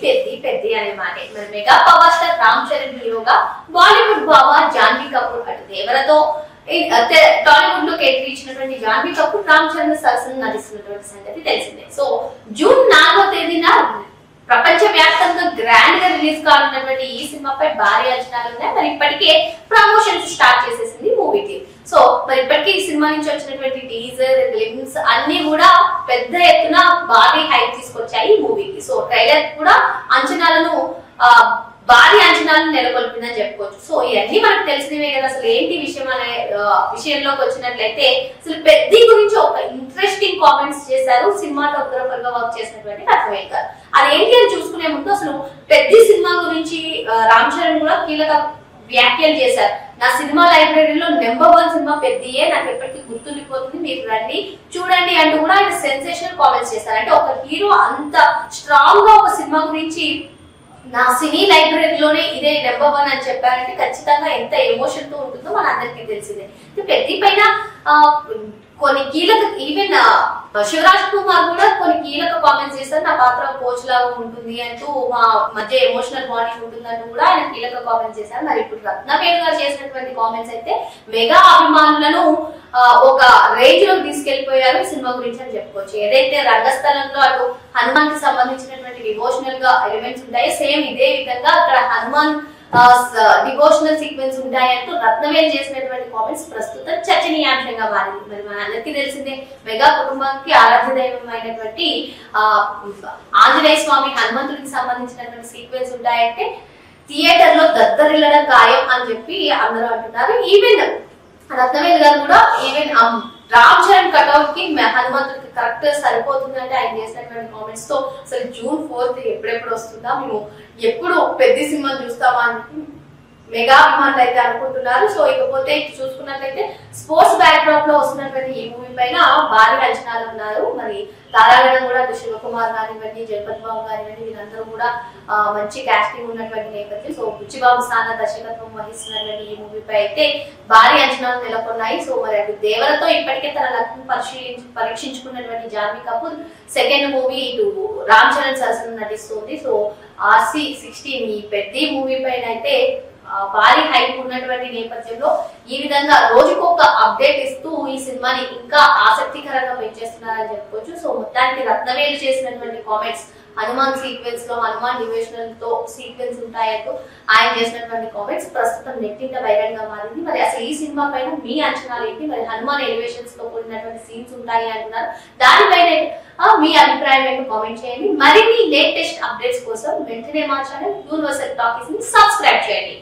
పెద్ది అనే మాటే. మరి mega power star Ram Charan హీరోగా బాలీవుడ్ బాబా జాన్వీ కపూర్ అటు దేవరతో టాలీవుడ్ లోకి ఎంట్రీ ఇచ్చినటువంటి జాన్వీ కపూర్ రామ్ చరణ్ సరసన నటిస్తున్నటువంటి సంగతి తెలిసిందే. సో జూన్ 4వ తేదీన ప్రపంచ వ్యాప్తంగా గ్రాండ్ గా రిలీజ్ కానున్నటువంటి ఈ సినిమాపై భారీ అంచనాలు ఉన్నాయి. మరి ఇప్పటికే ప్రమోషన్స్ స్టార్ట్ చేసేసింది మూవీకి. సో మరి ఇప్పటికే ఈ సినిమా నుంచి వచ్చినటువంటి టీజర్ గ్లిమ్స్ అన్ని కూడా పెద్ద ఎత్తున భారీ హైప్ తీసుకొచ్చాయి ఈ మూవీకి. సో ట్రైలర్ కూడా భారీ అంచనాలను నెలకొల్పిందని చెప్పుకోవచ్చు. సో ఇవన్నీ మనకు తెలిసినవే కదా. అసలు ఏంటి విషయం అనే విషయంలోకి వచ్చినట్లయితే అసలు పెద్ది గురించి ఒక ఇంట్రెస్టింగ్ కామెంట్స్ చేశారు సినిమాటోగ్రాఫర్ గా వర్క్ చేసినటువంటి రత్నవేల్ గారు. అదేంటి అని చూసుకునే ముందు అసలు పెద్ది సినిమా గురించి రామ్ చరణ్ కూడా కీలక వ్యాఖ్యలు చేశారు. నా సినిమా లైబ్రరీలో నెంబర్ 1 సినిమా పెద్దియే, నాకు ఎప్పటికీ గుర్తుండిపోతుంది, మీరు రండి చూడండి అంటూ కూడా ఆయన సెన్సేషనల్ కామెంట్స్ చేశారు. అంటే ఒక హీరో అంత స్ట్రాంగ్ గా ఒక సినిమా గురించి నా సినీ లైబ్రరీలోనే ఇదే నెంబర్ 1 అని చెప్పారంటే ఖచ్చితంగా ఎంత ఎమోషన్ తో ఉంటుందో మన అందరికీ తెలిసిందే. పెద్ది పైన కొన్ని కీలక ఈవెన్ శివరాజ్ కుమార్ కూడా కొన్ని కీలక కామెంట్స్ చేస్తారు. నా పాత్ర కోచ్ లాగా ఉంటుంది అంటూ మా మధ్య ఎమోషనల్ బాండింగ్ ఉంటుందంటూ కూడా ఆయన కీలక కామెంట్స్ చేశారు. మరి ఇప్పుడు రత్నవేల్ గారు చేసినటువంటి కామెంట్స్ అయితే మెగా అభిమానులను ఒక రేంజ్ లో తీసుకెళ్లిపోయారు ఈ సినిమా గురించి అని చెప్పుకోవచ్చు. ఏదైతే రంగస్థలంలో అటు హనుమాన్ కి సంబంధించినటువంటి డివోషనల్ గా ఎలిమెంట్స్ ఉంటాయో సేమ్ ఇదే విధంగా అక్కడ హనుమాన్ డివోషనల్ సీక్వెన్స్ ఉంటాయంటూ రత్నవేల్ చేసినటువంటి కామెంట్స్ ప్రస్తుతం చర్చనీయాంశంగా మారింది. మరి మన అందరికీ తెలిసిందే మెగా కుటుంబానికి ఆరాధ్య దైవం అయినటువంటి ఆంజనేయ స్వామి హనుమంతుడికి సంబంధించినటువంటి సీక్వెన్స్ ఉంటాయంటే థియేటర్ లో దద్దరిల్లడం ఖాయం అని చెప్పి అందరూ అంటున్నారు. ఈవెన్ రత్నవేల్ గారు కూడా ఈవెన్ రామ్ చరణ్ కట్అవుట్ కి హనుమంతుడికి కరెక్ట్ సరిపోతుంది అంటే ఆయన చేసినటువంటి కామెంట్స్ తో అసలు జూన్ 4th ఎప్పుడెప్పుడు వస్తుందా, మేము ఎప్పుడు పెద్ద సినిమా చూస్తామా అని మెగా అభిమానులు అయితే అనుకుంటున్నారు. సో ఇకపోతే చూసుకున్నట్లయితే స్పోర్ట్స్ బ్యాక్ డ్రాప్ లో వస్తున్నటువంటి ఈ మూవీ పైన భారీ అంచనాలు ఉన్నారు. మరి తారాగణం కూడా శివకుమార్ కానివ్వండి, జగపతి బాబు కానివ్వండి, వీళ్ళందరూ కూడా మంచి కాస్టింగ్ ఉన్నటువంటి నేపథ్యం. సో బుచ్చిబాబు సానా దర్శకత్వం వహిస్తున్నటువంటి ఈ మూవీపై అయితే భారీ అంచనాలు నెలకొన్నాయి. సో మరి అటు దేవరతో ఇప్పటికే తన లక్ష్యం పరీక్షించుకున్నటువంటి జాన్వీ కపూర్ సెకండ్ మూవీ ఇటు రామ్ చరణ్ సరసన నటిస్తుంది. సో RC16 ఈ పెద్ద మూవీ పైన అయితే భారీ హైప్ ఉన్నటువంటి నేపథ్యంలో ఈ విధంగా రోజుకొక అప్డేట్ ఇస్తూ ఈ సినిమాని ఇంకా ఆసక్తికరంగా పెంచేస్తున్నారని చెప్పుకోవచ్చు. సో మొత్తానికి రత్నవేలు చేసినటువంటి కామెంట్స్ హనుమాన్ సీక్వెన్స్ లో హనుమాన్ డివిజనల్ తో సీక్వెన్స్ ఉంటాయంటూ ఆయన చేసినటువంటి కామెంట్స్ ప్రస్తుతం నెట్టింట వైరల్ గా మారింది. మరి అసలు ఈ సినిమా పైన మీ అంచనాలు ఏంటి? మరి హనుమాన్ ఎలివేషన్స్ తో కూడినటువంటి సీన్స్ ఉంటాయి అంటున్నారు. దానిపైన మీ అభిప్రాయం ఏంటో కామెంట్ చేయండి. మరిన్ని లేటెస్ట్ అప్డేట్స్ కోసం వెంటనే మా ఛానల్ యూనివర్సల్ టాకీస్ ని సబ్స్క్రైబ్ చేయండి.